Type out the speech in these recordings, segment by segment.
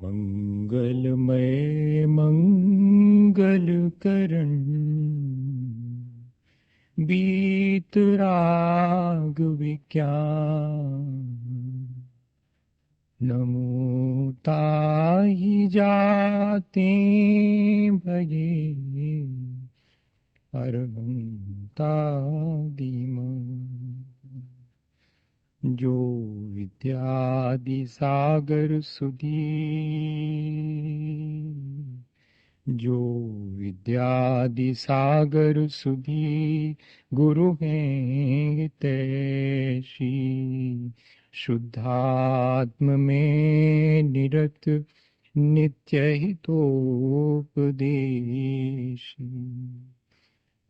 मंगलमय मंगल करण बीत राग विज्ञान नमो ताहि जाते भजे अरहंता जो विद्यादि सागर सुधी जो विद्यादि सागर सुधी गुरु हैं तैसी शुद्धात्म में निरत नित्य हितोपदेशी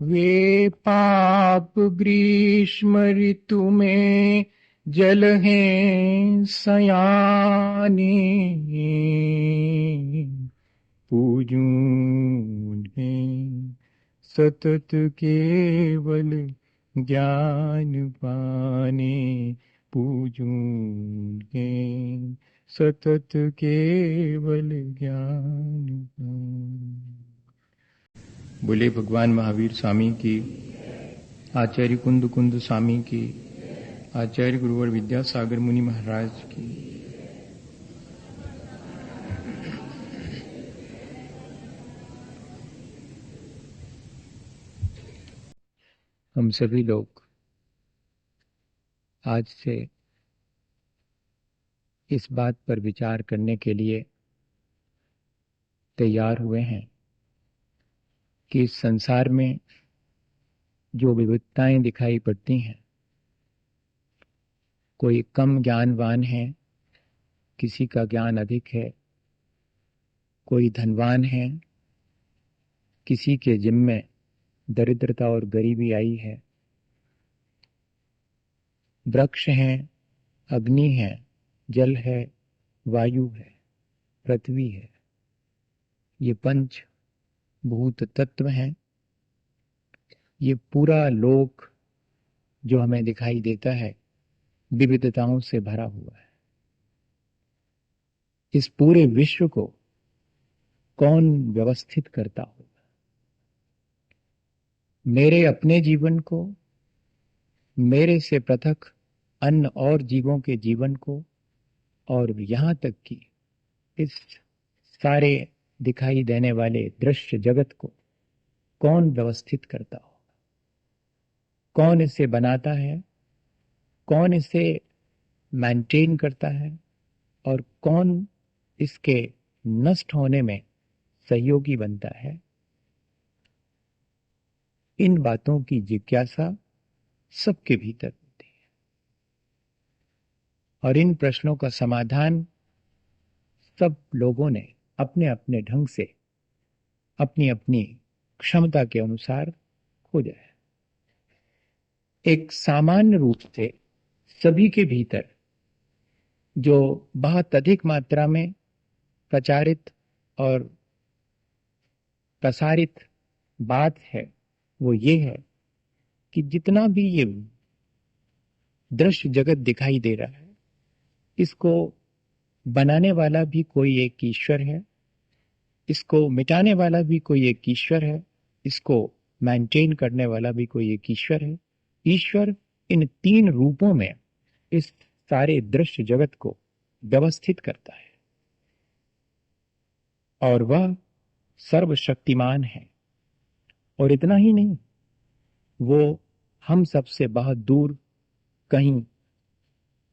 वे पाप ग्रीष्म ऋतु में जल हैं सयाने पूजूं हैं सतत केवल ज्ञान पाने पूजूं हैं सतत केवल ज्ञान पाने। बोले भगवान महावीर स्वामी की, आचार्य कुंद कुंद स्वामी की, आचार्य गुरुवर विद्यासागर मुनि महाराज की। हम सभी लोग आज से इस बात पर विचार करने के लिए तैयार हुए हैं कि इस संसार में जो विविधताएं दिखाई पड़ती हैं, कोई कम ज्ञानवान है, किसी का ज्ञान अधिक है, कोई धनवान है, किसी के जिम्मे दरिद्रता और गरीबी आई है, वृक्ष हैं, अग्नि है, जल है, वायु है, पृथ्वी है, ये पंच भूत तत्व हैं। ये पूरा लोक जो हमें दिखाई देता है विविधताओं से भरा हुआ है। इस पूरे विश्व को कौन व्यवस्थित करता होगा? मेरे अपने जीवन को, मेरे से पृथक अन्य और जीवों के जीवन को, और यहां तक कि इस सारे दिखाई देने वाले दृश्य जगत को कौन व्यवस्थित करता होगा? कौन इसे बनाता है, कौन इसे मेंटेन करता है, और कौन इसके नष्ट होने में सहयोगी बनता है? इन बातों की जिज्ञासा सबके भीतर होती है, और इन प्रश्नों का समाधान सब लोगों ने अपने अपने ढंग से, अपनी अपनी क्षमता के अनुसार खोजा है। एक सामान्य रूप से सभी के भीतर जो बहुत अधिक मात्रा में प्रचारित और प्रसारित बात है वो ये है कि जितना भी ये दृश्य जगत दिखाई दे रहा है, इसको बनाने वाला भी कोई एक ईश्वर है, इसको मिटाने वाला भी कोई एक ईश्वर है, इसको मेंटेन करने वाला भी कोई एक ईश्वर है। ईश्वर इन तीन रूपों में इस सारे दृश्य जगत को व्यवस्थित करता है, और वह सर्वशक्तिमान है। और इतना ही नहीं, वो हम सबसे बहुत दूर कहीं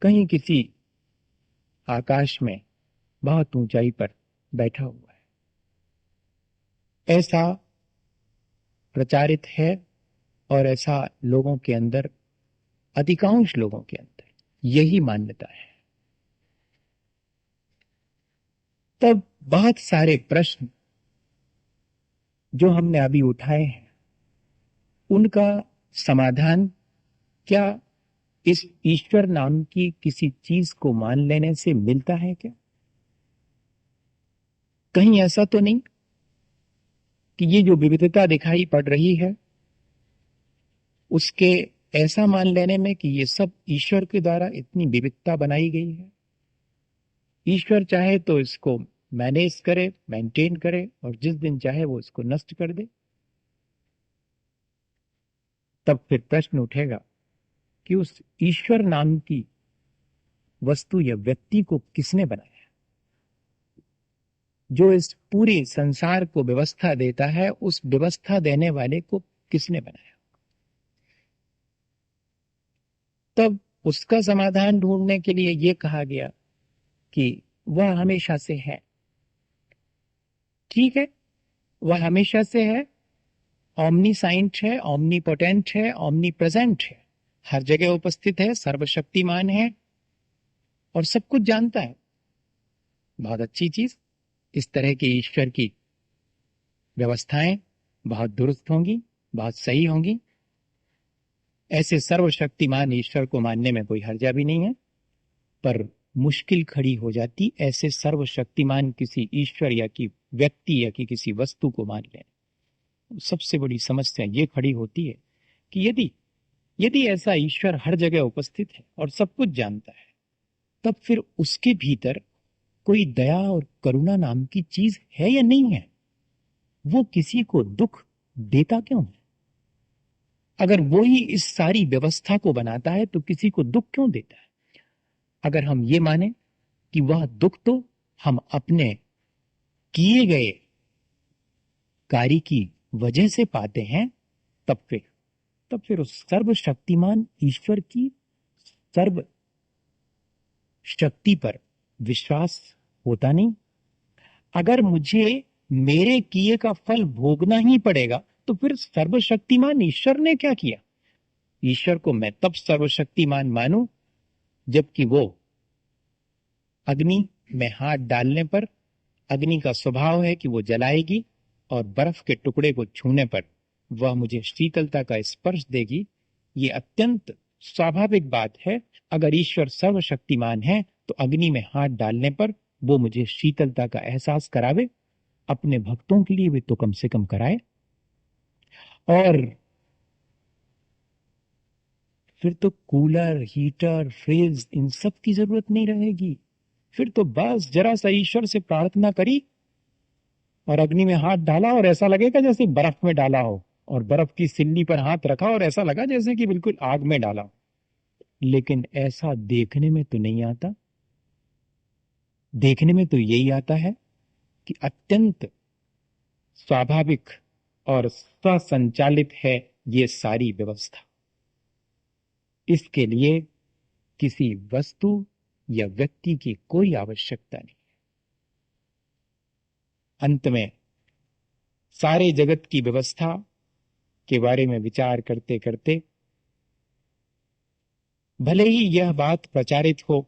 कहीं किसी आकाश में बहुत ऊंचाई पर बैठा हुआ है, ऐसा प्रचारित है। और ऐसा लोगों के अंदर, अधिकांश लोगों के अंदर यही मान्यता है। तब बहुत सारे प्रश्न जो हमने अभी उठाए हैं, उनका समाधान क्या इस ईश्वर नाम की किसी चीज को मान लेने से मिलता है क्या? कहीं ऐसा तो नहीं कि ये जो विविधता दिखाई पड़ रही है उसके ऐसा मान लेने में कि ये सब ईश्वर के द्वारा इतनी विविधता बनाई गई है, ईश्वर चाहे तो इसको मैनेज करे, मेंटेन करे और जिस दिन चाहे वो इसको नष्ट कर दे। तब फिर प्रश्न उठेगा कि उस ईश्वर नाम की वस्तु या व्यक्ति को किसने बनाया, जो इस पूरे संसार को व्यवस्था देता है, उस व्यवस्था देने वाले को किसने बनाया। तब उसका समाधान ढूंढने के लिए यह कहा गया कि वह हमेशा से है। ठीक है, वह हमेशा से है, ओमनीसाइंट है, ओमनीपोटेंट है, ओमनी प्रेजेंट है, हर जगह उपस्थित है, सर्वशक्तिमान है और सब कुछ जानता है। बहुत अच्छी चीज। इस तरह की ईश्वर की व्यवस्थाएं बहुत दुरुस्त होंगी, बहुत सही होंगी। ऐसे सर्वशक्तिमान ईश्वर को मानने में कोई हर्जा भी नहीं है। पर मुश्किल खड़ी हो जाती ऐसे सर्वशक्तिमान किसी ईश्वर या कि व्यक्ति या कि किसी वस्तु को मान लेना। सबसे बड़ी समस्या ये खड़ी होती है कि यदि यदि ऐसा ईश्वर हर जगह उपस्थित है और सब कुछ जानता है, तब फिर उसके भीतर कोई दया और करुणा नाम की चीज है या नहीं है? वो किसी को दुख देता क्यों है? अगर वो ही इस सारी व्यवस्था को बनाता है तो किसी को दुख क्यों देता है? अगर हम ये माने कि वह दुख तो हम अपने किए गए कार्य की वजह से पाते हैं, तब फिर उस सर्वशक्तिमान ईश्वर की सर्व शक्ति पर विश्वास होता नहीं। अगर मुझे मेरे किए का फल भोगना ही पड़ेगा तो फिर सर्वशक्तिमान ईश्वर ने क्या किया? ईश्वर को मैं तब सर्वशक्तिमान मानूं जबकि वो अग्नि में हाथ डालने पर अग्नि का स्वभाव है कि वो जलाएगी और बर्फ के टुकड़े को छूने पर वह मुझे शीतलता का स्पर्श देगी। ये अत्यंत स्वाभाविक बात है। अगर ईश्वर सर्वशक्तिमान है तो अग्नि में हाथ डालने पर वो मुझे शीतलता का एहसास करावे। अपने भक्तों के लिए भी तो कम से कम कराए। और फिर तो कूलर, हीटर, फ्रिज इन सब की जरूरत नहीं रहेगी। फिर तो बस जरा सा ईश्वर से प्रार्थना करी और अग्नि में हाथ डाला और ऐसा लगेगा जैसे बर्फ में डाला हो, और बर्फ की सिल्ली पर हाथ रखा और ऐसा लगा जैसे कि बिल्कुल आग में डाला हो। लेकिन ऐसा देखने में तो नहीं आता। देखने में तो यही आता है कि अत्यंत स्वाभाविक और स्वसंचालित है ये सारी व्यवस्था। इसके लिए किसी वस्तु या व्यक्ति की कोई आवश्यकता नहीं। अंत में सारे जगत की व्यवस्था के बारे में विचार करते करते भले ही यह बात प्रचारित हो,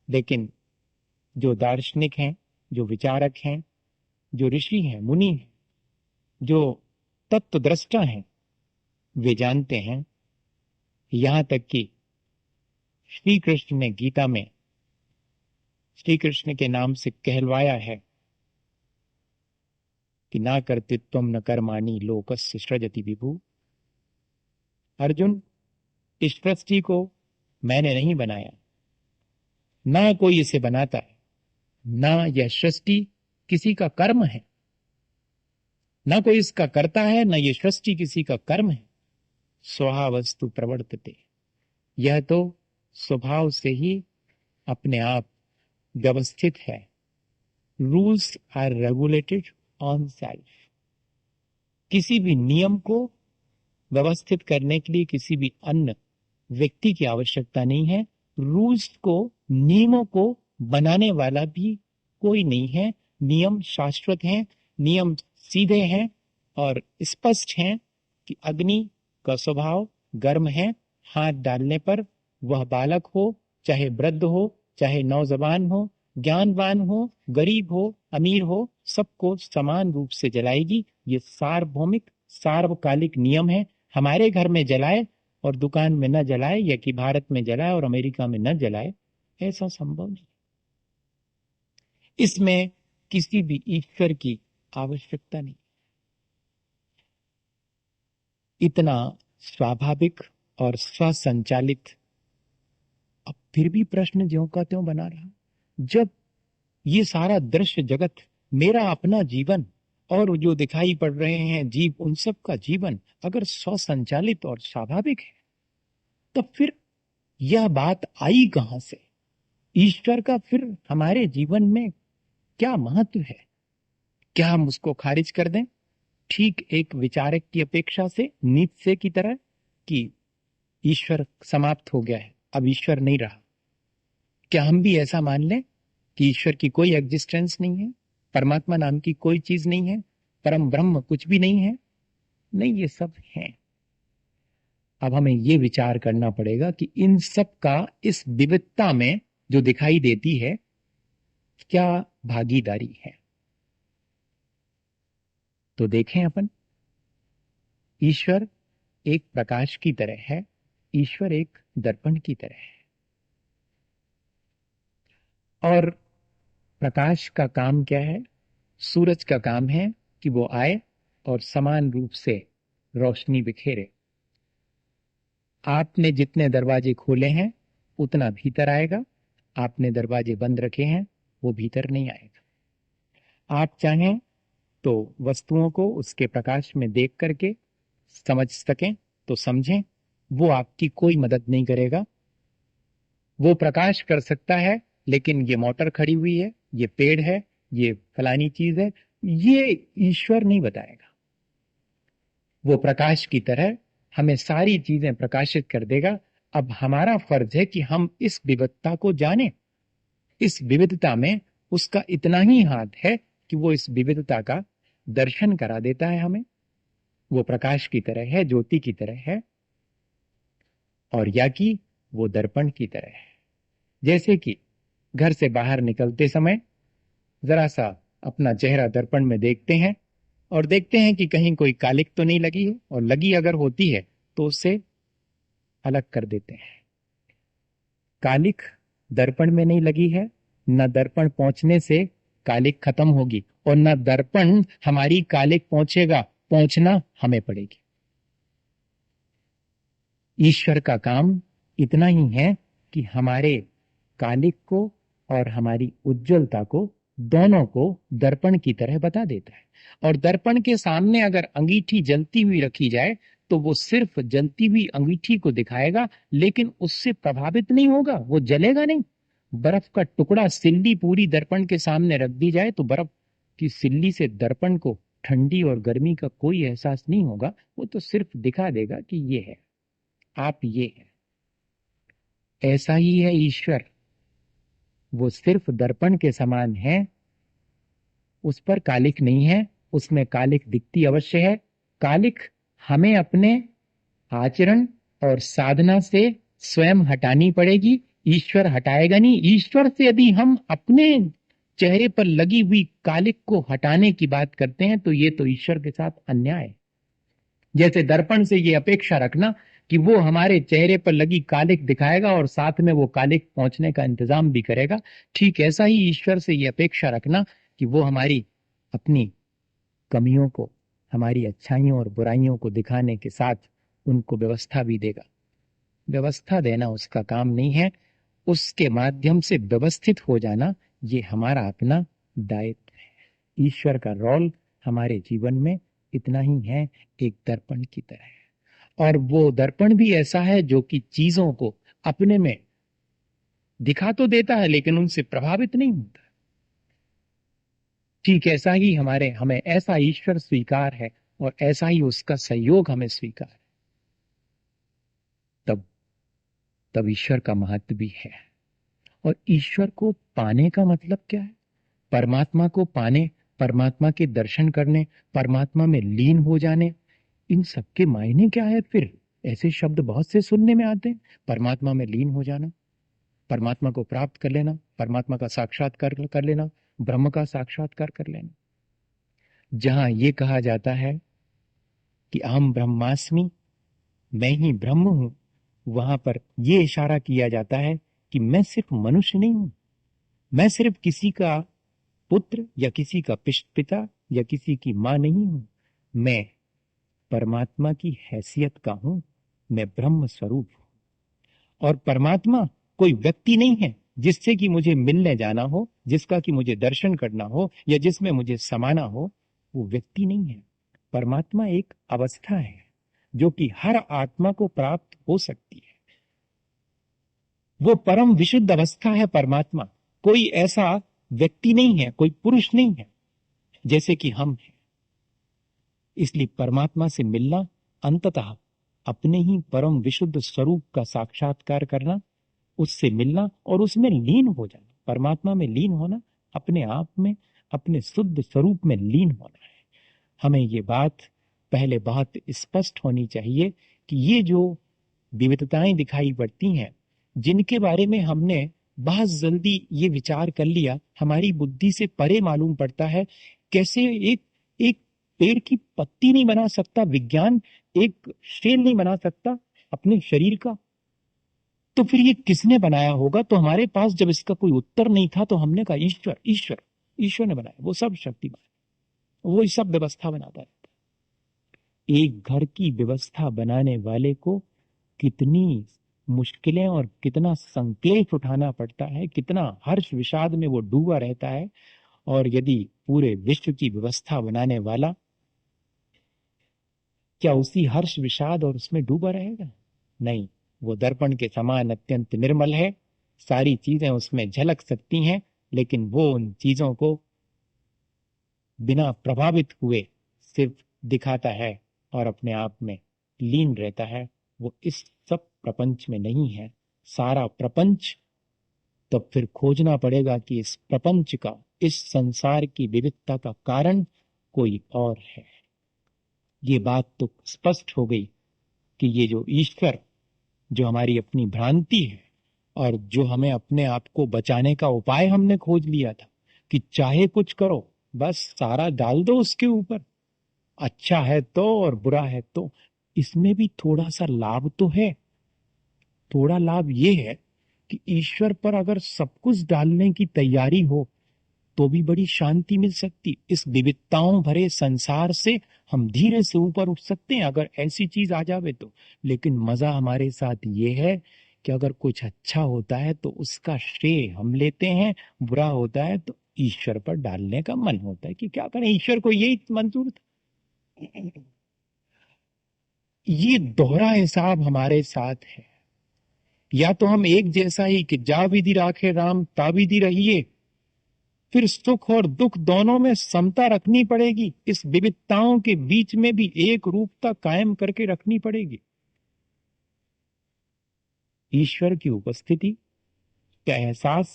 लेकिन जो दार्शनिक हैं, जो विचारक हैं, जो ऋषि हैं, मुनि हैं, जो तत्वद्रष्टा हैं, वे जानते हैं। यहां तक कि श्री कृष्ण ने गीता में श्री कृष्ण के नाम से कहलवाया है कि ना कर्तृत्वम न कर्माणि लोकस्य सृजति विभु। अर्जुन, इस सृष्टि को मैंने नहीं बनाया, ना कोई इसे बनाता है, ना यह सृष्टि किसी का कर्म है, ना कोई इसका करता है, ना यह सृष्टि किसी का कर्म है। स्वभावस्तु प्रवर्तते, यह तो स्वभाव से ही अपने आप व्यवस्थित है। Rules are regulated on self. किसी भी नियम को व्यवस्थित करने के लिए किसी भी अन्य व्यक्ति की आवश्यकता नहीं है। रूल्स को, नियमों को बनाने वाला भी कोई नहीं है। नियम शाश्वत हैं, नियम सीधे हैं और स्पष्ट हैं कि अग्नि का स्वभाव गर्म है। हाथ डालने पर वह बालक हो, चाहे वृद्ध हो, चाहे नौजवान हो, ज्ञानवान हो, गरीब हो, अमीर हो, सबको समान रूप से जलाएगी। ये सार्वभौमिक सार्वकालिक नियम है। हमारे घर में जलाए और दुकान में न जलाए, या कि भारत में जलाए और अमेरिका में न जलाए, ऐसा संभव नहीं। इसमें किसी भी ईश्वर की आवश्यकता नहीं। इतना स्वाभाविक और स्वसंचालित। अब फिर भी प्रश्न ज्यों का त्यों बना रहा। जब ये सारा दृश्य जगत, मेरा अपना जीवन और जो दिखाई पड़ रहे हैं जीव, उन सब का जीवन अगर स्वसंचालित और स्वाभाविक है, तब फिर यह बात आई कहां से? ईश्वर का फिर हमारे जीवन में क्या महत्व है? क्या हम उसको खारिज कर दें, ठीक एक विचारक की अपेक्षा से, नीत्शे की तरह, कि ईश्वर समाप्त हो गया है, अब ईश्वर नहीं रहा? क्या हम भी ऐसा मान लें कि ईश्वर की कोई एग्जिस्टेंस नहीं है, परमात्मा नाम की कोई चीज नहीं है, परम ब्रह्म कुछ भी नहीं है? नहीं, ये सब है। अब हमें ये विचार करना पड़ेगा कि इन सब का इस विविधता में जो दिखाई देती है, क्या भागीदारी है? तो देखें अपन, ईश्वर एक प्रकाश की तरह है, ईश्वर एक दर्पण की तरह है। और प्रकाश का काम क्या है? सूरज का काम है कि वो आए और समान रूप से रोशनी बिखेरे। आपने जितने दरवाजे खोले हैं उतना भीतर आएगा, आपने दरवाजे बंद रखे हैं वो भीतर नहीं आएगा। आप चाहें तो वस्तुओं को उसके प्रकाश में देख करके समझ सकें तो समझें, वो आपकी कोई मदद नहीं करेगा। वो प्रकाश कर सकता है, लेकिन ये मोटर खड़ी हुई है, ये पेड़ है, ये फलानी चीज है, ये ईश्वर नहीं बताएगा। वो प्रकाश की तरह हमें सारी चीजें प्रकाशित कर देगा। अब हमारा फर्ज है कि हम इस विविधता को जानें। इस विविधता में उसका इतना ही हाथ है कि वो इस विविधता का दर्शन करा देता है हमें। वो प्रकाश की तरह है, ज्योति की तरह है, और या कि वो दर्पण की तरह है। जैसे कि घर से बाहर निकलते समय जरा सा अपना चेहरा दर्पण में देखते हैं और देखते हैं कि कहीं कोई कालिक तो नहीं लगी है, और लगी अगर होती है तो उससे अलग कर देते हैं। कालिक दर्पण में नहीं लगी है, न दर्पण पहुंचने से कालिक खत्म होगी, और न दर्पण हमारी कालिक पहुंचेगा, पहुंचना हमें पड़ेगी। ईश्वर का काम इतना ही है कि हमारे कालिक को और हमारी उज्जवलता को, दोनों को दर्पण की तरह बता देता है। और दर्पण के सामने अगर अंगीठी जलती हुई रखी जाए तो वो सिर्फ जलती हुई अंगीठी को दिखाएगा, लेकिन उससे प्रभावित नहीं होगा, वो जलेगा नहीं। बर्फ का टुकड़ा, सिल्ली पूरी दर्पण के सामने रख दी जाए तो बर्फ की सिल्ली से दर्पण को ठंडी और गर्मी का कोई एहसास नहीं होगा, वो तो सिर्फ दिखा देगा कि ये है, आप ये है। ऐसा ही है ईश्वर, वो सिर्फ दर्पण के समान है, उस पर कालिक नहीं है। उसमें कालिक दिखती अवश्य है। कालिक हमें अपने आचरण और साधना से स्वयं हटानी पड़ेगी, ईश्वर हटाएगा नहीं। ईश्वर से यदि हम अपने चेहरे पर लगी हुई कालिक को हटाने की बात करते हैं तो ये तो ईश्वर के साथ अन्याय है। जैसे दर्पण से ये अपेक्षा रखना कि वो हमारे चेहरे पर लगी कालिक दिखाएगा और साथ में वो कालिक पहुंचने का इंतजाम भी करेगा, ठीक ऐसा ही ईश्वर से ये अपेक्षा रखना कि वो हमारी अपनी कमियों को, हमारी अच्छाइयों और बुराइयों को दिखाने के साथ उनको व्यवस्था भी देगा। व्यवस्था देना उसका काम नहीं है, उसके माध्यम से व्यवस्थित हो जाना ये हमारा अपना दायित्व है। ईश्वर का रोल हमारे जीवन में इतना ही है, एक दर्पण की तरह है। और वो दर्पण भी ऐसा है जो कि चीजों को अपने में दिखा तो देता है लेकिन उनसे प्रभावित नहीं होता। ठीक ऐसा ही हमें ऐसा ईश्वर स्वीकार है और ऐसा ही उसका सहयोग हमें स्वीकार है। तब तब ईश्वर का महत्व भी है। और ईश्वर को पाने का मतलब क्या है? परमात्मा को पाने, परमात्मा के दर्शन करने, परमात्मा में लीन हो जाने, इन सबके मायने क्या है? फिर ऐसे शब्द बहुत से सुनने में आते हैं। परमात्मा में लीन हो जाना, परमात्मा को प्राप्त कर लेना, परमात्मा का साक्षात्कार कर लेना, ब्रह्म का साक्षात्कार कर लेना। जहां ये कहा जाता है कि अहम ब्रह्मास्मि, मैं ही ब्रह्म हूं, वहां पर यह इशारा किया जाता है कि मैं सिर्फ मनुष्य नहीं हूं, मैं सिर्फ किसी का पुत्र या किसी का पिता या किसी की मां नहीं हूं, मैं परमात्मा की हैसियत का हूं, मैं ब्रह्म स्वरूप हूं। और परमात्मा कोई व्यक्ति नहीं है, जिससे कि मुझे मिलने जाना हो, जिसका कि मुझे दर्शन करना हो या जिसमें मुझे समाना हो, वो व्यक्ति नहीं है। परमात्मा एक अवस्था है जो कि हर आत्मा को प्राप्त हो सकती है। वो परम विशुद्ध अवस्था है परमात्मा। कोई ऐसा व्यक्ति नहीं है, कोई पुरुष नहीं है जैसे कि हम हैं। इसलिए परमात्मा से मिलना अंततः अपने ही परम विशुद्ध स्वरूप का साक्षात्कार करना, उससे मिलना और उसमें लीन हो जाना। परमात्मा में लीन होना, अपने आप में, अपने शुद्ध स्वरूप में लीन होना है। हमें ये बात पहले बहुत स्पष्ट होनी चाहिए कि ये जो विविधताएं दिखाई पड़ती हैं, जिनके बारे में हमने बहुत जल्दी ये विचार कर लिया, हमारी बुद्धि से परे मालूम पड़ता है। कैसे एक एक पेड़ की पत्ती नहीं बना सकता विज्ञान, एक शेल नहीं बना सकता अपने शरीर का, तो फिर ये किसने बनाया होगा? तो हमारे पास जब इसका कोई उत्तर नहीं था तो हमने कहा ईश्वर, ईश्वर, ईश्वर ने बनाया, वो सब शक्तिमान, वो सब व्यवस्था बनाता है। एक घर की व्यवस्था बनाने वाले को कितनी मुश्किलें और कितना संक्लेश उठाना पड़ता है, कितना हर्ष विषाद में वो डूबा रहता है। और यदि पूरे विश्व की व्यवस्था बनाने वाला क्या उसी हर्ष विषाद और उसमें डूबा रहेगा? नहीं, वो दर्पण के समान अत्यंत निर्मल है। सारी चीजें उसमें झलक सकती हैं, लेकिन वो उन चीजों को बिना प्रभावित हुए सिर्फ दिखाता है और अपने आप में लीन रहता है। वो इस सब प्रपंच में नहीं है। सारा प्रपंच, तब फिर खोजना पड़ेगा कि इस प्रपंच का, इस संसार की विविधता का कारण कोई और है। ये बात तो स्पष्ट हो गई कि ये जो ईश्वर, जो हमारी अपनी भ्रांति है और जो हमें अपने आप को बचाने का उपाय हमने खोज लिया था कि चाहे कुछ करो, बस सारा डाल दो उसके ऊपर, अच्छा है तो और बुरा है तो, इसमें भी थोड़ा सा लाभ तो है। थोड़ा लाभ ये है कि ईश्वर पर अगर सब कुछ डालने की तैयारी हो तो भी बड़ी शांति मिल सकती। इस विविधताओं भरे संसार से हम धीरे से ऊपर उठ सकते हैं अगर ऐसी चीज आ जावे तो। लेकिन मजा हमारे साथ ये है कि अगर कुछ अच्छा होता है तो उसका श्रेय हम लेते हैं, बुरा होता है तो ईश्वर पर डालने का मन होता है कि क्या करें, ईश्वर को यही मंजूर था। ये दोहरा हिसाब हमारे साथ है। या तो हम एक जैसा ही कि जा विधि राखे राम ता विधि रहिए, फिर सुख और दुख दोनों में समता रखनी पड़ेगी। इस विविधताओं के बीच में भी एक रूपता कायम करके रखनी पड़ेगी। ईश्वर की उपस्थिति का एहसास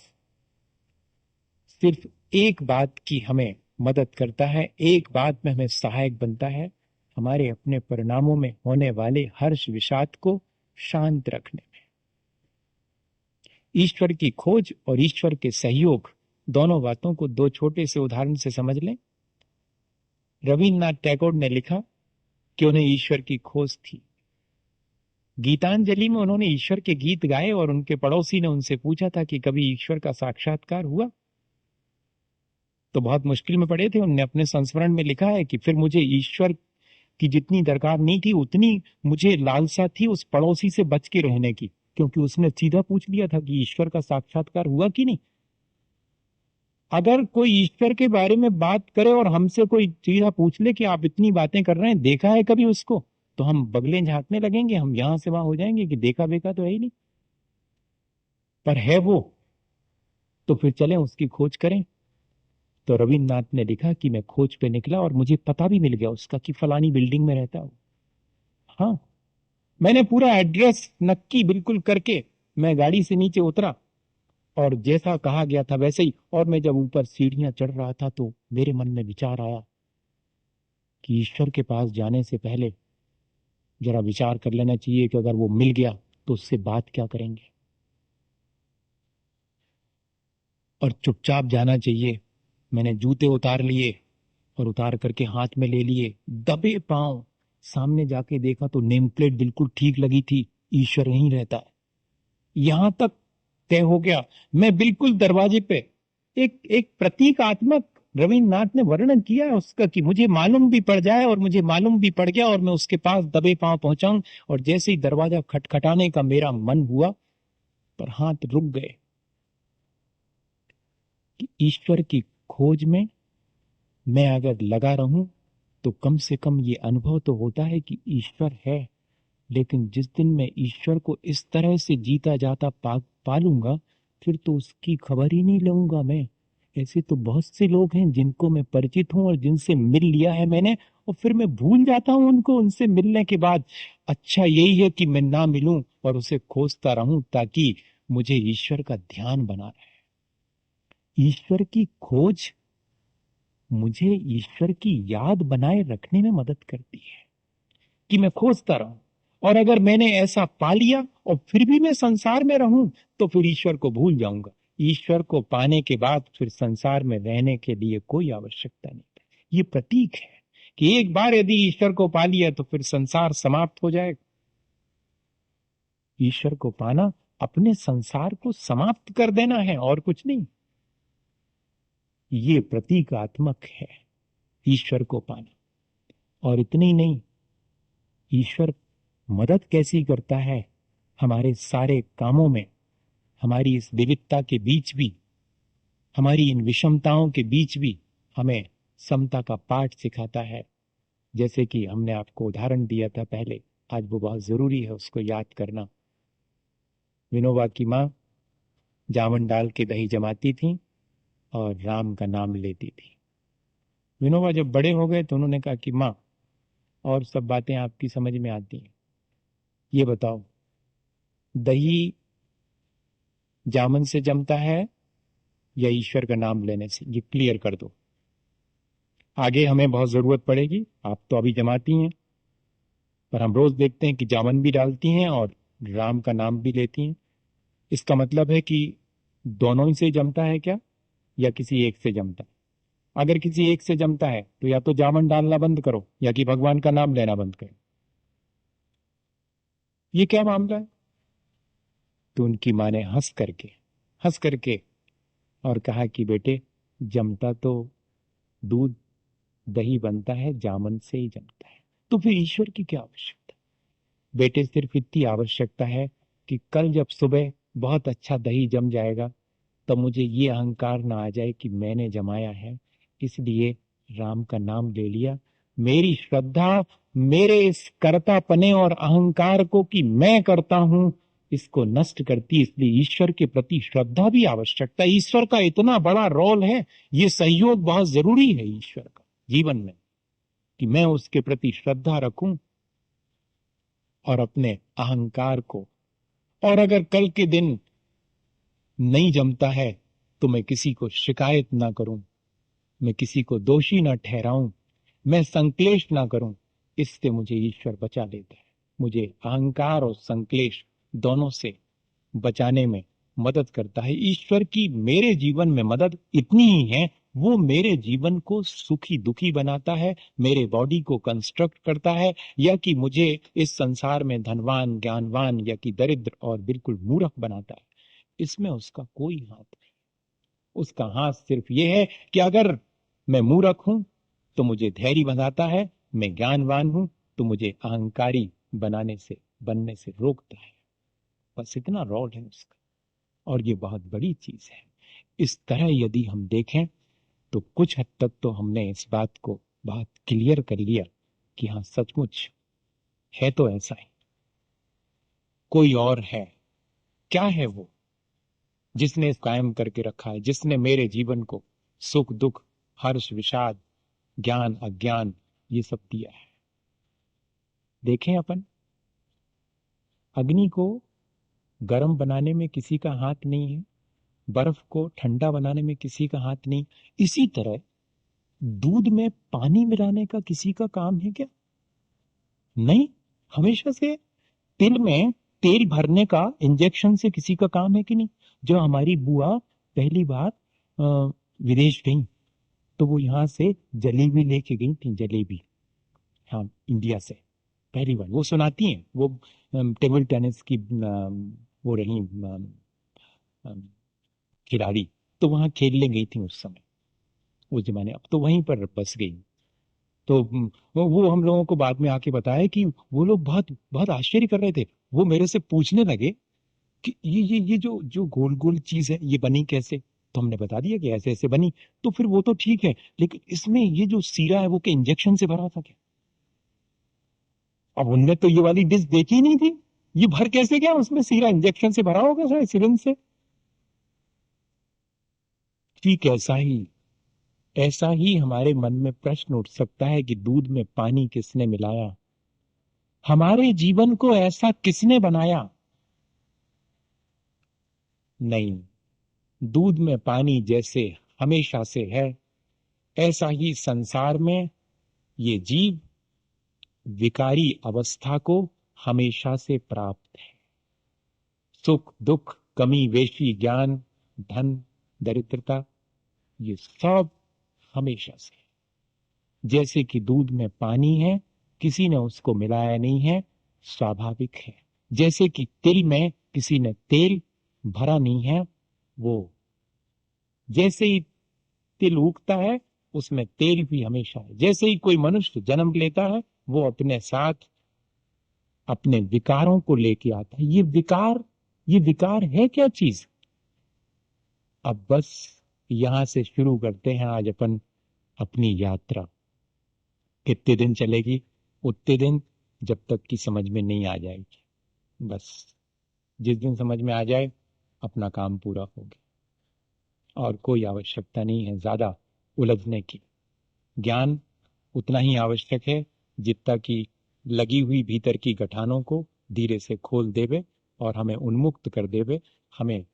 सिर्फ एक बात की हमें मदद करता है, एक बात में हमें सहायक बनता है, हमारे अपने परिणामों में होने वाले हर्ष विषाद को शांत रखने में। ईश्वर की खोज और ईश्वर के सहयोग, दोनों बातों को दो छोटे से उदाहरण से समझ लें। रविन्द्रनाथ टैगोर ने लिखा कि उन्हें ईश्वर की खोज थी। गीतांजलि में उन्होंने ईश्वर के गीत गाए और उनके पड़ोसी ने उनसे पूछा था कि कभी ईश्वर का साक्षात्कार हुआ? तो बहुत मुश्किल में पड़े थे। उन्होंने अपने संस्मरण में लिखा है कि फिर मुझे ईश्वर की जितनी दरकार नहीं थी, उतनी मुझे लालसा थी उस पड़ोसी से बच के रहने की, क्योंकि उसने सीधा पूछ लिया था कि ईश्वर का साक्षात्कार हुआ कि नहीं। अगर कोई ईश्वर के बारे में बात करे और हमसे कोई सीधा पूछ ले कि आप इतनी बातें कर रहे हैं, देखा है कभी उसको, तो हम बगलें झांकने लगेंगे, हम यहां से वहां हो जाएंगे कि देखा बेका तो है ही नहीं। पर है वो, तो फिर चलें उसकी खोज करें। तो रविन्द्रनाथ ने लिखा कि मैं खोज पे निकला और मुझे पता भी मिल गया उसका कि फलानी बिल्डिंग में रहता हूं। हाँ, मैंने पूरा एड्रेस नक्की बिल्कुल करके मैं गाड़ी से नीचे उतरा और जैसा कहा गया था वैसे ही। और मैं जब ऊपर सीढ़ियां चढ़ रहा था तो मेरे मन में विचार आया कि ईश्वर के पास जाने से पहले जरा विचार कर लेना चाहिए कि अगर वो मिल गया तो उससे बात क्या करेंगे, और चुपचाप जाना चाहिए। मैंने जूते उतार लिए और उतार करके हाथ में ले लिए, दबे पांव सामने जाके देखा तो नेम प्लेट बिल्कुल ठीक लगी थी, ईश्वर यहीं रहता है। यहां तक तय हो गया। मैं बिल्कुल दरवाजे पे, एक एक प्रतीकात्मक रविन्द्रनाथ ने वर्णन किया है उसका कि मुझे मालूम भी पड़ जाए, और मुझे मालूम भी पड़ गया और मैं उसके पास दबे पांव पहुंचाऊं। और जैसे ही दरवाजा खटखटाने का मेरा मन हुआ, पर हाथ रुक गए। ईश्वर की खोज में मैं अगर लगा रहूं तो कम से कम ये अनुभव तो होता है कि ईश्वर है। लेकिन जिस दिन मैं ईश्वर को इस तरह से जीता जाता पालूंगा, फिर तो उसकी खबर ही नहीं लूंगा मैं। ऐसे तो बहुत से लोग हैं जिनको मैं परिचित हूं और जिनसे मिल लिया है मैंने, और फिर मैं भूल जाता हूं उनको उनसे मिलने के बाद। अच्छा यही है कि मैं ना मिलूं और उसे खोजता रहूं, ताकि मुझे ईश्वर का ध्यान बना रहे। ईश्वर की खोज मुझे ईश्वर की याद बनाए रखने में मदद करती है, कि मैं खोजता रहूं। और अगर मैंने ऐसा पा लिया और फिर भी मैं संसार में रहूं, तो फिर ईश्वर को भूल जाऊंगा। ईश्वर को पाने के बाद फिर संसार में रहने के लिए कोई आवश्यकता नहीं। ये प्रतीक है कि एक बार यदि ईश्वर को पा लिया तो फिर संसार समाप्त हो जाएगा। ईश्वर को पाना अपने संसार को समाप्त कर देना है और कुछ नहीं। ये प्रतीकात्मक है ईश्वर को पाना। और इतनी ही नहीं, ईश्वर मदद कैसी करता है हमारे सारे कामों में। हमारी इस विविधता के बीच भी, हमारी इन विषमताओं के बीच भी हमें समता का पाठ सिखाता है। जैसे कि हमने आपको उदाहरण दिया था पहले, आज वो बहुत जरूरी है उसको याद करना। विनोबा की माँ जावन डाल के दही जमाती थी और राम का नाम लेती थी। विनोबा जब बड़े हो गए तो उन्होंने कहा कि माँ, और सब बातें आपकी समझ में आती हैं, ये बताओ दही जामन से जमता है या ईश्वर का नाम लेने से? ये क्लियर कर दो। आगे हमें बहुत जरूरत पड़ेगी, आप तो अभी जमाती हैं, पर हम रोज देखते हैं कि जामन भी डालती हैं और राम का नाम भी लेती हैं। इसका मतलब है कि दोनों ही से जमता है क्या, या किसी एक से जमता है? अगर किसी एक से जमता है तो या तो जामन डालना बंद करो या कि भगवान का नाम लेना बंद करो। ये क्या मामला है? तो उनकी माँ ने हंस करके और कहा कि बेटे, जमता तो दूध दही बनता है, जामन से ही जमता है। तो फिर ईश्वर की क्या आवश्यकता? बेटे, सिर्फ इतनी आवश्यकता है कि कल जब सुबह बहुत अच्छा दही जम जाएगा, तब मुझे ये अहंकार ना आ जाए कि मैंने जमाया है, इसलिए राम का नाम ले लिया। मेरी श्रद्धा मेरे इस कर्तापने और अहंकार को कि मैं करता हूं, इसको नष्ट करती। इसलिए ईश्वर के प्रति श्रद्धा भी आवश्यकता है। ईश्वर का इतना बड़ा रोल है, ये सहयोग बहुत जरूरी है ईश्वर का जीवन में, कि मैं उसके प्रति श्रद्धा रखूं और अपने अहंकार को। और अगर कल के दिन नहीं जमता है तो मैं किसी को शिकायत ना करूं, मैं किसी को दोषी ना ठहराऊं, मैं संक्लेश ना करूं। इससे मुझे ईश्वर बचा लेता है। मुझे अहंकार और संक्लेश दोनों से बचाने में मदद करता है। ईश्वर की मेरे जीवन में मदद इतनी ही है, वो मेरे जीवन को सुखी दुखी बनाता है, मेरे बॉडी को कंस्ट्रक्ट करता है, या कि मुझे इस संसार में धनवान ज्ञानवान या कि दरिद्र और बिल्कुल मूर्ख बनाता है। इसमें उसका कोई हाथ नहीं। उसका हाथ सिर्फ ये है कि अगर मैं मूर्ख हूं तो मुझे धैर्य बनाता है, मैं ज्ञानवान हूं तो मुझे अहंकारी बनने से रोकता है। बस इतना रोल है उसका, और ये बहुत बड़ी चीज है। इस तरह यदि हम देखें तो कुछ हद तक तो हमने इस बात को बहुत क्लियर कर लिया कि हाँ, सचमुच है तो ऐसा ही कोई और है। क्या है वो जिसने इस कायम करके रखा है, जिसने मेरे जीवन को सुख दुख हर्ष विषाद ज्ञान अज्ञान ये सब दिया है? देखें, अपन अग्नि को गर्म बनाने में किसी का हाथ नहीं है, बर्फ को ठंडा बनाने में किसी का हाथ नहीं। इसी तरह दूध में पानी मिलाने का किसी का काम है क्या? नहीं। हमेशा से तिल में तेल भरने का इंजेक्शन से किसी का काम है कि नहीं? जो हमारी बुआ पहली बार विदेश गई तो वो यहाँ से जलेबी लेके गई थी, जलेबी, हाँ, इंडिया से पहली बार। वो सुनाती हैं, वो टेबल टेनिस की वो रही अम, खिलाड़ी, तो वहां खेलने गई थी उस समय, उस जमाने। अब तो वहीं पर बस गई। तो वो हम लोगों को बाद में आके बताया कि वो लोग बहुत बहुत आश्चर्य कर रहे थे। वो मेरे से पूछने लगे कि ये जो जो गोल गोल चीज है ये बनी कैसे? तो हमने बता दिया कि ऐसे ऐसे बनी, तो फिर वो तो ठीक है, लेकिन इसमें ये जो सीरा है वो क्या इंजेक्शन से भरा था क्या? अब उनने तो ये वाली डिश देखी नहीं थी, ये भर कैसे गया उसमें सीरा? इंजेक्शन से भरा होगा शायद, सिरिंज से। ठीक ऐसा ही हमारे मन में प्रश्न उठ सकता है कि दूध में पानी किसने मिलाया, हमारे जीवन को ऐसा किसने बनाया? नहीं, दूध में पानी जैसे हमेशा से है, ऐसा ही संसार में ये जीव विकारी अवस्था को हमेशा से प्राप्त है। सुख दुख, कमी वेशी, ज्ञान धन दरिद्रता, ये सब हमेशा से। जैसे कि दूध में पानी है, किसी ने उसको मिलाया नहीं है, स्वाभाविक है। जैसे कि तिल में किसी ने तेल भरा नहीं है, वो जैसे ही तिल उगता है उसमें तेल भी हमेशा है। जैसे ही कोई मनुष्य जन्म लेता है वो अपने साथ अपने विकारों को लेके आता है। ये विकार है क्या चीज? अब बस यहां से शुरू करते हैं आज अपन अपनी यात्रा। कितने दिन चलेगी? उतने दिन जब तक कि समझ में नहीं आ जाएगी। बस जिस दिन समझ में आ जाए अपना काम पूरा हो गया, और कोई आवश्यकता नहीं है ज्यादा उलझने की। ज्ञान उतना ही आवश्यक है जितना कि लगी हुई भीतर की गठानों को धीरे से खोल देवे और हमें उन्मुक्त कर देवे, हमें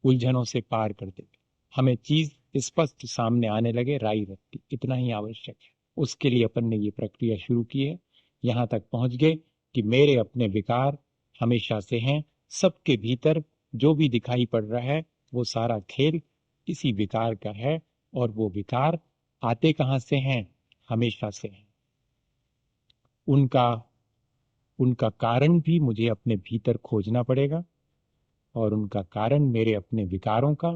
उलझनों से पार कर देवे, हमें चीज स्पष्ट सामने आने लगे राई रत्ती। इतना ही आवश्यक है। उसके लिए अपन ने ये प्रक्रिया शुरू की है। यहां तक पहुंच गए कि मेरे अपने विकार हमेशा से हैं। सबके भीतर जो भी दिखाई पड़ रहा है वो सारा खेल इसी विकार का है, और वो विकार आते कहां से हैं? हमेशा से हैं। उनका उनका कारण भी मुझे अपने भीतर खोजना पड़ेगा, और उनका कारण मेरे अपने विकारों का,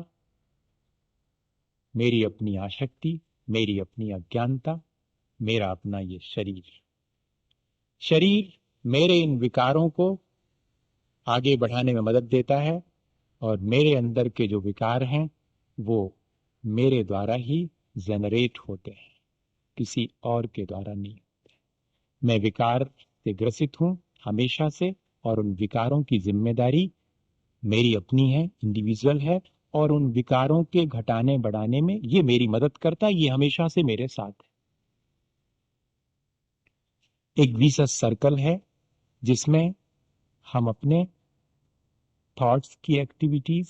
मेरी अपनी आसक्ति, मेरी अपनी अज्ञानता, मेरा अपना ये शरीर मेरे इन विकारों को आगे बढ़ाने में मदद देता है, और मेरे अंदर के जो विकार हैं वो मेरे द्वारा ही जनरेट होते हैं, किसी और के द्वारा नहीं। मैं विकार से ग्रसित हूं हमेशा से, और उन विकारों की जिम्मेदारी मेरी अपनी है, इंडिविजुअल है, और उन विकारों के घटाने बढ़ाने में ये मेरी मदद करता है, ये हमेशा से मेरे साथ है। एक विशेष सर्कल है जिसमें हम अपने थॉट्स की एक्टिविटीज,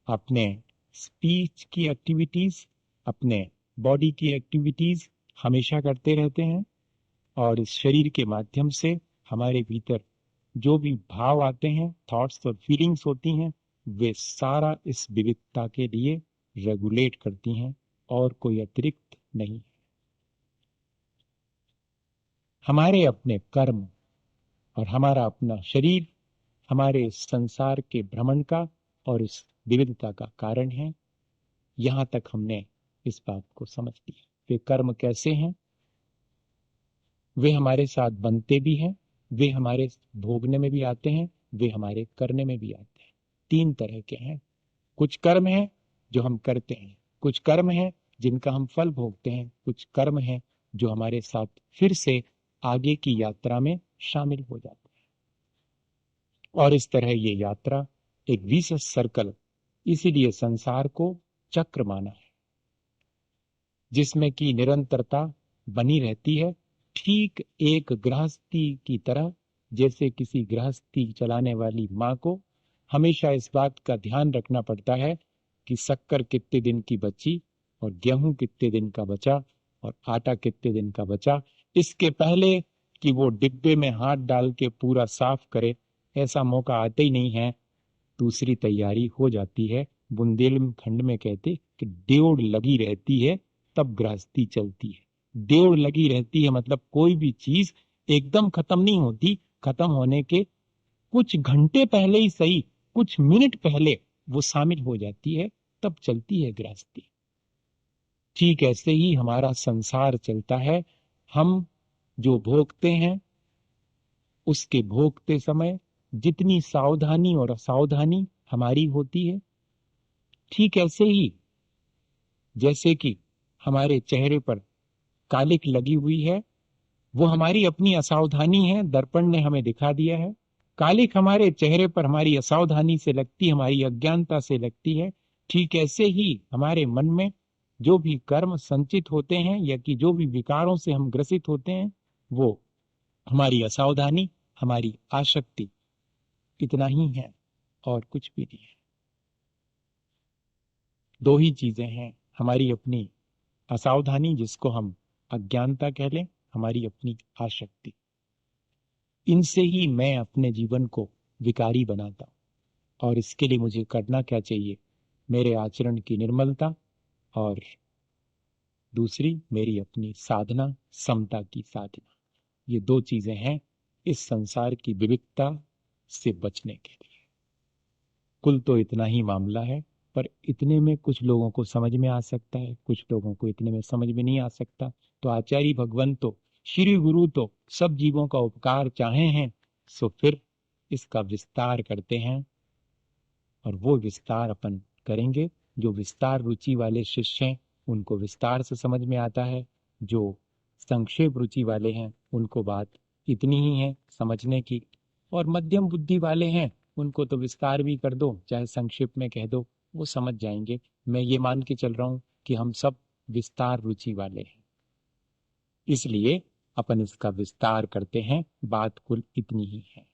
अपने स्पीच की एक्टिविटीज, अपने बॉडी की एक्टिविटीज हमेशा करते रहते हैं, और इस शरीर के माध्यम से हमारे भीतर जो भी भाव आते हैं, थॉट्स और फीलिंग्स होती हैं, वे सारा इस विविधता के लिए रेगुलेट करती हैं, और कोई अतिरिक्त नहीं। हमारे अपने कर्म और हमारा अपना शरीर हमारे इस संसार के भ्रमण का और इस विविधता का कारण है। यहां तक हमने इस बात को समझ लिया। वे कर्म कैसे हैं? वे हमारे साथ बनते भी हैं, वे हमारे भोगने में भी आते हैं, वे हमारे करने में भी आते हैं। तीन तरह के हैं। कुछ कर्म हैं जो हम करते हैं, कुछ कर्म हैं जिनका हम फल भोगते हैं, कुछ कर्म हैं जो हमारे साथ फिर से आगे की यात्रा में शामिल हो जाते हैं। और इस तरह ये यात्रा एक विशेष सर्कल, इसीलिए संसार को चक्र माना है, जिसमें की निरंतरता बनी रहती है। ठीक एक गृहस्थी की तरह, जैसे किसी गृहस्थी चलाने वाली माँ को हमेशा इस बात का ध्यान रखना पड़ता है कि शक्कर कितने दिन की बची, और गेहूं कितने दिन का बचा, और आटा कितने दिन का बचा, इसके पहले कि वो डिब्बे में हाथ डाल के पूरा साफ करे, ऐसा मौका आते ही नहीं है। दूसरी तैयारी हो जाती है। बुंदेलखंड में कहते कि डेढ़ लगी रहती है तब गृहस्थी चलती है। डेढ़ लगी रहती है मतलब कोई भी चीज एकदम खत्म नहीं होती, खत्म होने के कुछ घंटे पहले ही सही, कुछ मिनट पहले वो शामिल हो जाती है, तब चलती है गृहस्थी। ठीक ऐसे ही हमारा संसार चलता है। हम जो भोगते हैं उसके भोगते समय जितनी सावधानी और असावधानी हमारी होती है, ठीक ऐसे ही जैसे कि हमारे चेहरे पर कालिक लगी हुई है, वो हमारी अपनी असावधानी है, दर्पण ने हमें दिखा दिया है। कालिक हमारे चेहरे पर हमारी असावधानी से लगती, हमारी अज्ञानता से लगती है। ठीक ऐसे ही हमारे मन में जो भी कर्म संचित होते हैं या कि जो भी विकारों से हम ग्रसित होते हैं, वो हमारी असावधानी, हमारी आसक्ति, इतना ही है और कुछ भी नहीं है। दो ही चीजें हैं, हमारी अपनी असावधानी जिसको हम अज्ञानता कह लें, हमारी अपनी आसक्ति। इनसे ही मैं अपने जीवन को विकारी बनाता हूं। और इसके लिए मुझे करना क्या चाहिए? मेरे आचरण की निर्मलता और दूसरी मेरी अपनी साधना, समता की साधना। ये दो चीजें हैं इस संसार की विविधता से बचने के लिए। कुल तो इतना ही मामला है, पर इतने में कुछ लोगों को समझ में आ सकता है, कुछ लोगों को इतने में समझ में नहीं आ सकता। तो आचार्य भगवान तो, श्री गुरु तो सब जीवों का उपकार चाहे हैं, सो फिर इसका विस्तार करते हैं। और वो विस्तार अपन करेंगे। जो विस्तार रुचि वाले शिष्य हैं उनको विस्तार से समझ में आता है, जो संक्षेप रुचि वाले हैं उनको बात इतनी ही है समझने की, और मध्यम बुद्धि वाले हैं उनको तो विस्तार भी कर दो चाहे संक्षेप में कह दो, वो समझ जाएंगे। मैं ये मान के चल रहा हूं कि हम सब विस्तार रुचि वाले हैं, इसलिए अपन इसका विस्तार करते हैं। बात कुल इतनी ही है।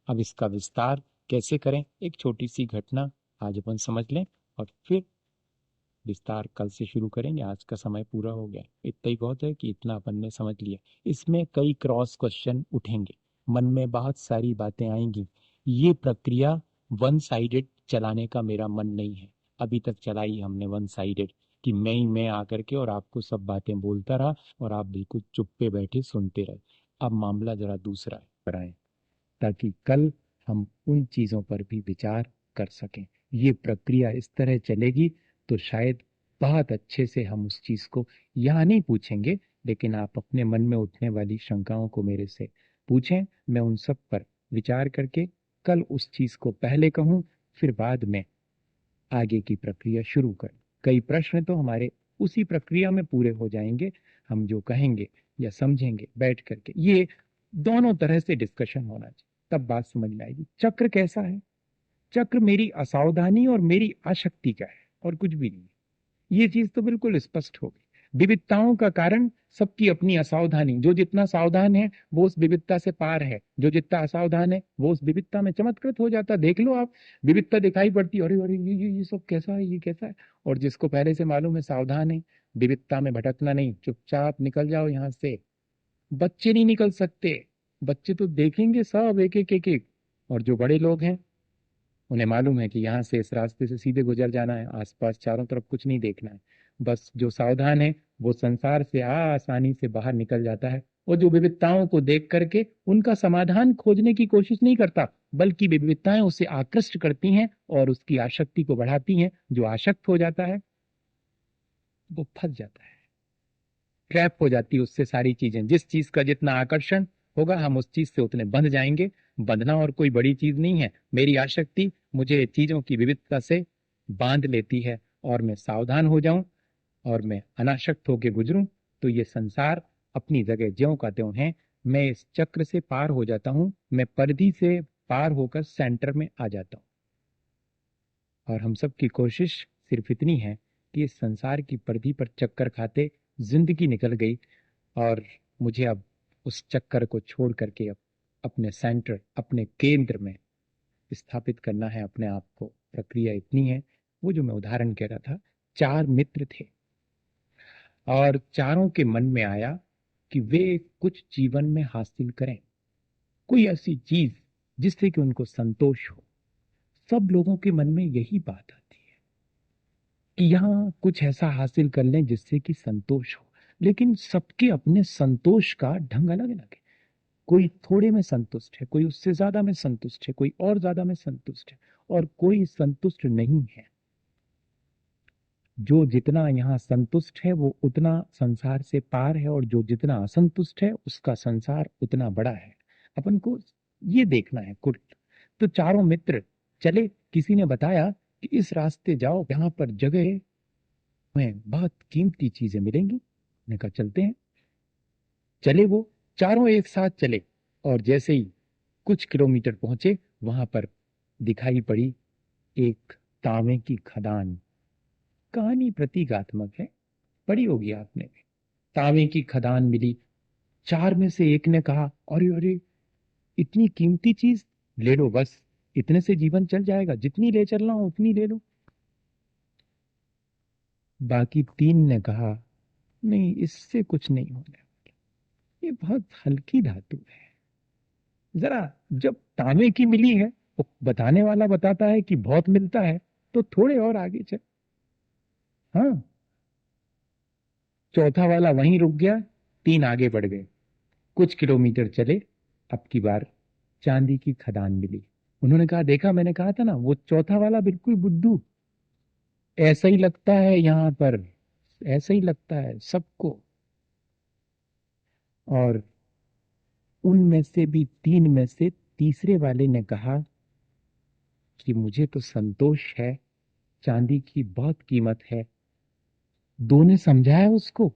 अब इसका विस्तार कैसे करें, एक छोटी सी घटना आज अपन समझ लें और फिर विस्तार कल से शुरू करेंगे। आज का समय पूरा हो गया, इतना ही बहुत है कि इतना अपन ने समझ लिया। इसमें कई क्रॉस क्वेश्चन उठेंगे, मन में बहुत सारी बातें आएंगी। ये प्रक्रिया वन साइडेड चलाने का मेरा मन नहीं है। अभी तक चलाई हमने वन साइडेड, कि मैं ही मैं आकर के और आपको सब बातें बोलता रहा और आप बिल्कुल चुप पे बैठे सुनते रहे। अब मामला जरा दूसरा है, कराएं, ताकि कल हम उन चीजों पर भी विचार कर सकें। ये प्रक्रिया इस तरह चलेगी तो शायद बहुत अच्छे से हम उस चीज को यहाँ नहीं पूछेंगे, लेकिन आप अपने मन में उठने वाली शंकाओं को मेरे से पूछें। मैं उन सब पर विचार करके कल उस चीज को पहले कहूं, फिर बाद में आगे की प्रक्रिया शुरू करें। कई प्रश्न तो हमारे उसी प्रक्रिया में पूरे हो जाएंगे। हम जो कहेंगे या समझेंगे बैठ करके, ये दोनों तरह से डिस्कशन होना चाहिए, तब बात समझ में आएगी। चक्र कैसा है? चक्र मेरी असावधानी और मेरी आसक्ति का है और कुछ भी नहीं। ये चीज तो बिल्कुल स्पष्ट हो गई। विविधताओं का कारण सबकी अपनी असावधानी। जो जितना सावधान है वो उस विविधता से पार है, जो जितना असावधान है वो उस विविधता में चमत्कृत हो जाता। देख लो आप, विविधता दिखाई पड़ती, अरे अरे ये सब कैसा है, ये कैसा है। और जिसको पहले से मालूम है, सावधान है, विविधता में भटकना नहीं, चुपचाप निकल जाओ यहाँ से। बच्चे नहीं निकल सकते, बच्चे तो देखेंगे सब एक एक एक एक। और जो बड़े लोग हैं उन्हें मालूम है कि यहाँ से इस रास्ते से सीधे गुजर जाना है, आसपास चारों तरफ कुछ नहीं देखना है। बस जो सावधान है वो संसार से आसानी से बाहर निकल जाता है। और जो विविधताओं को देख करके उनका समाधान खोजने की कोशिश नहीं करता, बल्कि विविधताएं उसे आकृष्ट करती हैं और उसकी आसक्ति को बढ़ाती हैं। जो आसक्त हो जाता है वो फंस जाता है, ट्रैप हो जाती है उससे सारी चीजें। जिस चीज का जितना आकर्षण होगा हम उस चीज से उतने बंध जाएंगे। बंधना और कोई बड़ी चीज नहीं है। मेरी आसक्ति मुझे चीजों की विविधता से बांध लेती है, और मैं सावधान हो जाऊं और मैं अनासक्त होकर गुजरूं तो ये संसार अपनी जगह ज्यों का त्यों है। मैं इस चक्र से पार हो जाता हूं, मैं परिधि से पार होकर सेंटर में आ जाता हूं। और हम सब की कोशिश सिर्फ इतनी है कि इस संसार की परिधि पर चक्कर खाते जिंदगी निकल गई, और मुझे अब उस चक्कर को छोड़ करके अब अपने सेंटर, अपने केंद्र में स्थापित करना है अपने आप को। प्रक्रिया इतनी है। वो जो मैं उदाहरण कह रहा था, चार मित्र थे और चारों के मन में आया कि वे कुछ जीवन में हासिल करें, कोई ऐसी चीज जिससे कि उनको संतोष हो। सब लोगों के मन में यही बात आती है कि यहाँ कुछ ऐसा हासिल कर लें जिससे कि संतोष हो। लेकिन सबके अपने संतोष का ढंग अलग अलग है। कोई थोड़े में संतुष्ट है, कोई उससे ज्यादा में संतुष्ट है, कोई और ज्यादा में संतुष्ट है, और कोई संतुष्ट नहीं है। जो जितना यहाँ संतुष्ट है वो उतना संसार से पार है, और जो जितना असंतुष्ट है उसका संसार उतना बड़ा है। अपन को ये देखना है कुल। तो चारों मित्र चले। किसी ने बताया कि इस रास्ते जाओ, यहाँ पर जगह है, में बहुत कीमती चीजें मिलेंगी। मैंने कहा चलते हैं। चले वो चारों एक साथ चले, और जैसे ही कुछ किलोमीटर पहुंचे, वहां पर दिखाई पड़ी एक तांबे की खदान। कहानी प्रतीकात्मक है, पढ़ी होगी आपने भी। तांबे की खदान मिली। चार में से एक ने कहा, अरे अरे, इतनी कीमती चीज, ले लो बस, इतने से जीवन चल जाएगा, जितनी ले चलना हो उतनी ले लो। बाकी तीन ने कहा, नहीं, इससे कुछ नहीं होने वाला, ये बहुत हल्की धातु है। जरा, जब तांबे की मिली है, वो बताने वाला बताता है कि बहुत मिलता है, तो थोड़े और आगे चल। हाँ, चौथा वाला वहीं रुक गया, तीन आगे बढ़ गए। कुछ किलोमीटर चले, अब की बार चांदी की खदान मिली। उन्होंने कहा, देखा, मैंने कहा था ना, वो चौथा वाला बिल्कुल बुद्धू, ऐसा ही लगता है यहां पर, ऐसा ही लगता है सबको। और उनमें से भी तीन में से तीसरे वाले ने कहा कि मुझे तो संतोष है, चांदी की बहुत कीमत है। दो ने समझाया उसको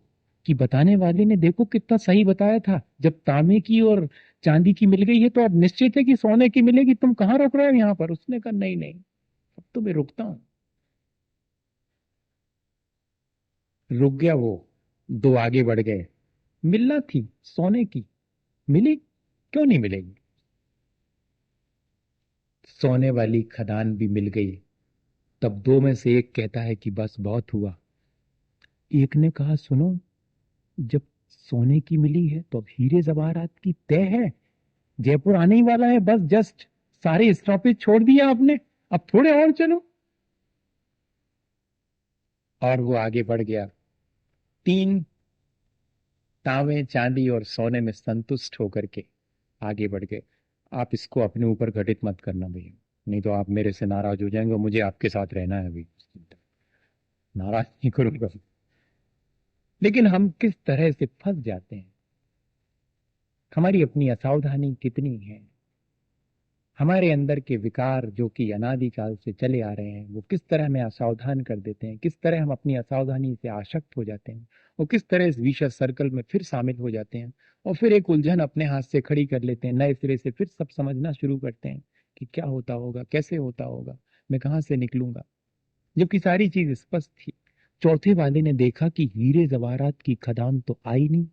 कि बताने वाले ने देखो कितना सही बताया था, जब तांबे की और चांदी की मिल गई है तो अब निश्चित है कि सोने की मिलेगी, तुम कहाँ रोक रहे हो यहाँ पर। उसने कहा, नहीं नहीं, अब तो मैं रुकता हूं। रुक गया वो। दो आगे बढ़ गए। मिलना थी सोने की, मिली, क्यों नहीं मिलेगी। सोने वाली खदान भी मिल गई। तब दो में से एक कहता है कि बस बहुत हुआ। एक ने कहा, सुनो, जब सोने की मिली है तो अब हीरे जवाहरात की तय है, जयपुर आने ही वाला है, बस जस्ट सारे स्टॉपेज छोड़ दिया आपने, अब थोड़े और चलो। और वो आगे बढ़ गया। तीन तांबे, चांदी और सोने में संतुष्ट होकर के आगे बढ़ गए। आप इसको अपने ऊपर घटित मत करना भैया, नहीं तो आप मेरे से नाराज हो जाएंगे, मुझे आपके साथ रहना है अभी। नाराज नहीं करूंगा। लेकिन हम किस तरह से फंस जाते हैं, हमारी अपनी असावधानी कितनी है। हमारे अंदर के विकार जो कि अनादिकाल से चले आ रहे हैं, वो किस तरह हमें असावधान कर देते हैं, किस तरह हम अपनी असावधानी से आसक्त हो जाते हैं, और किस तरह इस विशेष सर्कल में फिर शामिल हो जाते हैं, और फिर एक उलझन अपने हाथ से खड़ी कर लेते हैं, नए सिरे से फिर सब समझना शुरू करते हैं कि क्या होता होगा, कैसे होता होगा, मैं कहाँ से निकलूंगा, जबकि सारी चीज स्पष्ट थी। चौथे वाले ने देखा कि हीरे जवाहरात की खदान तो आई नहीं,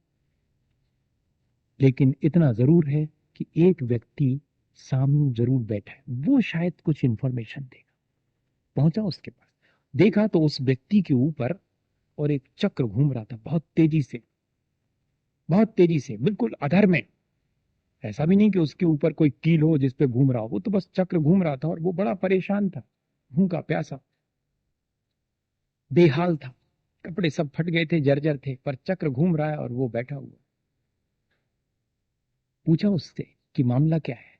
लेकिन इतना जरूर है कि एक व्यक्ति सामने जरूर बैठा है, वो शायद कुछ इंफॉर्मेशन देगा। पहुंचा उसके पास, देखा तो उस व्यक्ति के ऊपर और एक चक्र घूम रहा था, बहुत तेजी से, बहुत तेजी से, बिल्कुल अधर में। ऐसा भी नहीं कि उसके ऊपर कोई कील हो जिस पे घूम रहा हो, वो तो बस चक्र घूम रहा था, और वो बड़ा परेशान था, भूखा प्यासा, बेहाल था, कपड़े सब फट गए थे, जर्जर थे, पर चक्र घूम रहा है और वो बैठा हुआ। पूछा उससे कि मामला क्या है।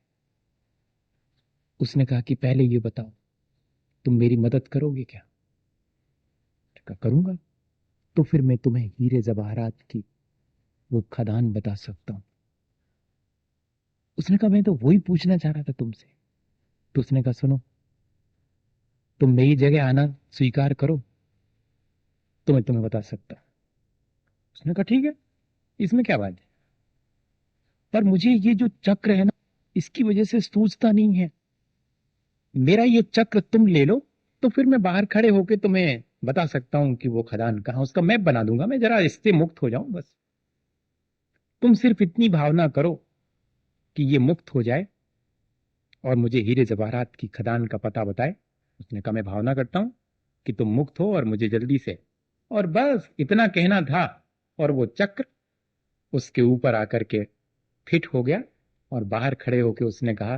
उसने कहा कि पहले ये बताओ, तुम मेरी मदद करोगे क्या। कहा, करूंगा, तो फिर मैं तुम्हें हीरे जवाहरात की वो खदान बता सकता हूं। उसने कहा, मैं तो वही पूछना चाह रहा था तुमसे। तो उसने कहा, सुनो, तुम मेरी जगह आना स्वीकार करो, तो मैं तुम्हें बता सकता हूं। उसने कहा, ठीक है, इसमें क्या बात है, पर मुझे ये जो चक्र है ना, इसकी वजह से सूझता नहीं है। मेरा ये चक्र तुम ले लो, तो फिर मैं बाहर खड़े होके तुम्हें बता सकता हूं कि वो खदान कहाँ, उसका मैप बना दूंगा, मैं जरा इससे मुक्त हो जाऊं बस। तुम सिर्फ इतनी भावना करो कि ये मुक्त हो जाए और मुझे हीरे जवाहरात की खदान का पता बताए। उसने कहा, मैं भावना करता हूं कि तुम मुक्त हो और मुझे जल्दी से, और बस इतना कहना था, और वो चक्र उसके ऊपर आकर के फिट हो गया। और बाहर खड़े होकर उसने कहा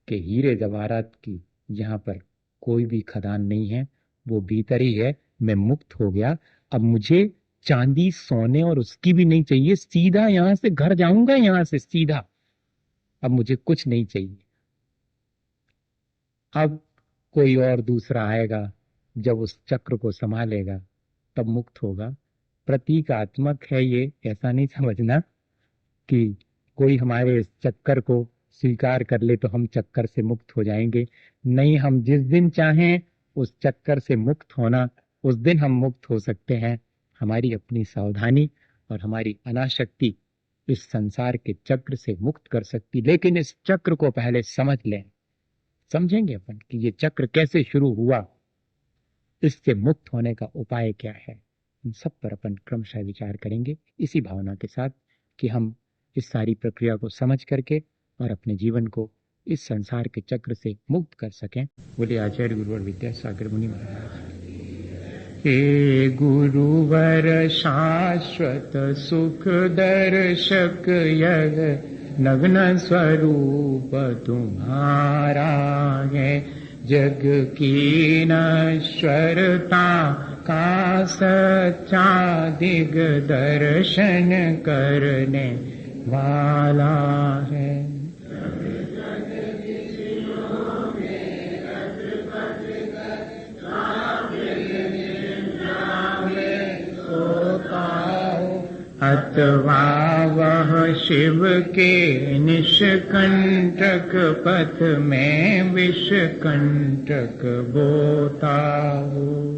कि हीरे जवाहरात की यहाँ पर कोई भी खदान नहीं है, वो भीतर ही है, मैं मुक्त हो गया। अब मुझे चांदी सोने और उसकी भी नहीं चाहिए, सीधा यहां से घर जाऊंगा, यहां से सीधा, अब मुझे कुछ नहीं चाहिए। अब कोई और दूसरा आएगा, जब उस चक्र को संभालेगा, तब मुक्त होगा। प्रतीकात्मक है ये, ऐसा नहीं समझना कि कोई हमारे इस चक्कर को स्वीकार कर ले तो हम चक्कर से मुक्त हो जाएंगे। नहीं, हम जिस दिन चाहें उस चक्कर से मुक्त होना, उस दिन हम मुक्त हो सकते हैं। हमारी अपनी सावधानी और हमारी अनाशक्ति इस संसार के चक्र से मुक्त कर सकती, लेकिन इस चक्र को पहले समझ लें। समझेंगे अपन कि ये चक्र कैसे शुरू हुआ, इससे मुक्त होने का उपाय क्या है। इन सब पर अपन क्रमशः विचार करेंगे इसी भावना के साथ कि हम इस सारी प्रक्रिया को समझ करके और अपने जीवन को इस संसार के चक्र से मुक्त कर सकें। बोले आचार्य गुरुवर विद्यासागर मुनि महाराज। हे गुरुवर शाश्वत सुख दर्शक यग नग्न स्वरूप तुम्हारा है, जग की नश्वरता का सच्चा दिग दर्शन करने वाला है। अथवा वह शिव के निष्कंटक पथ में विषकंटक बोता हो।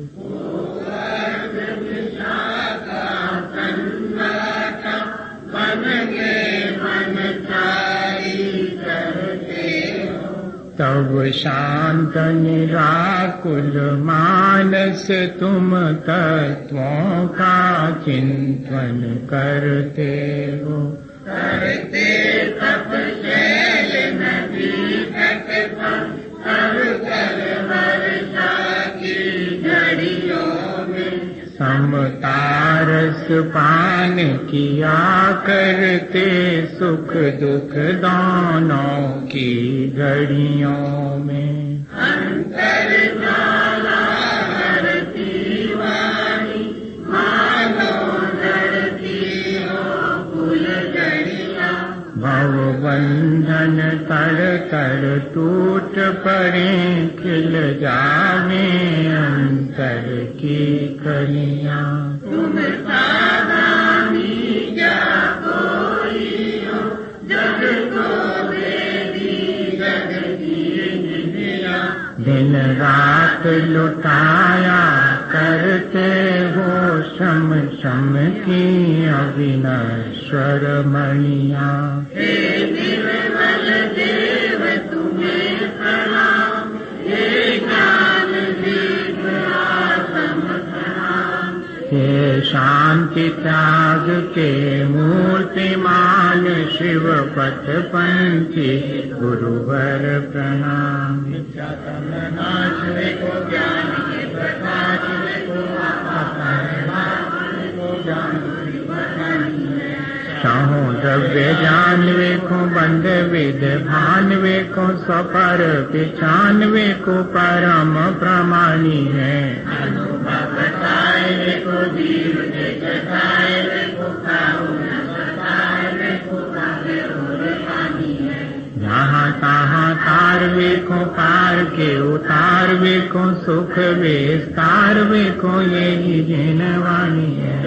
तब शांत निराकुल मानस तुम तत्वों का चिंतन करते हो। करते तपशैल नदी तट पर कर वर्षा की घड़ियों में समतारस पान किया करते, सुख दुख दोनों की घड़ियों में। अंतर ज्वाला हरती वाणी मानो धरती हो कुल जड़िया। भव बंधन तड़ तड़ टूट पड़े, खिल जावे अंतर की कलियां। तुम सावधानी क्या कोई हो, जग को वेदी जग की निधिया। दिन रात लुटाया करते हो शम शम की अविनश्वर मणियां। हे निर्मल देव तुम्हें प्रणाम, हे ज्ञान दीप आत्म प्रणाम। हे शांति त्याग के मूर्तिमान शिव पथ पंथी गुरुवर प्रणाम। नाश देखो ज्ञान के प्रकाश देखो, चाहो द्रव्य जान वेखो, बंद विद भान वेखो, स्वपर पिछान वेखो परम प्रमाणी है। अनुभव बताए वेखो, जीव के जताए वेखो, कारुण्य बताए वेखो, काव्य और पानी है। जहाँ तहाँ तार वेखो, पार के उतार वेखो, सुख विस्तार वेखो, यही जिन वाणी है।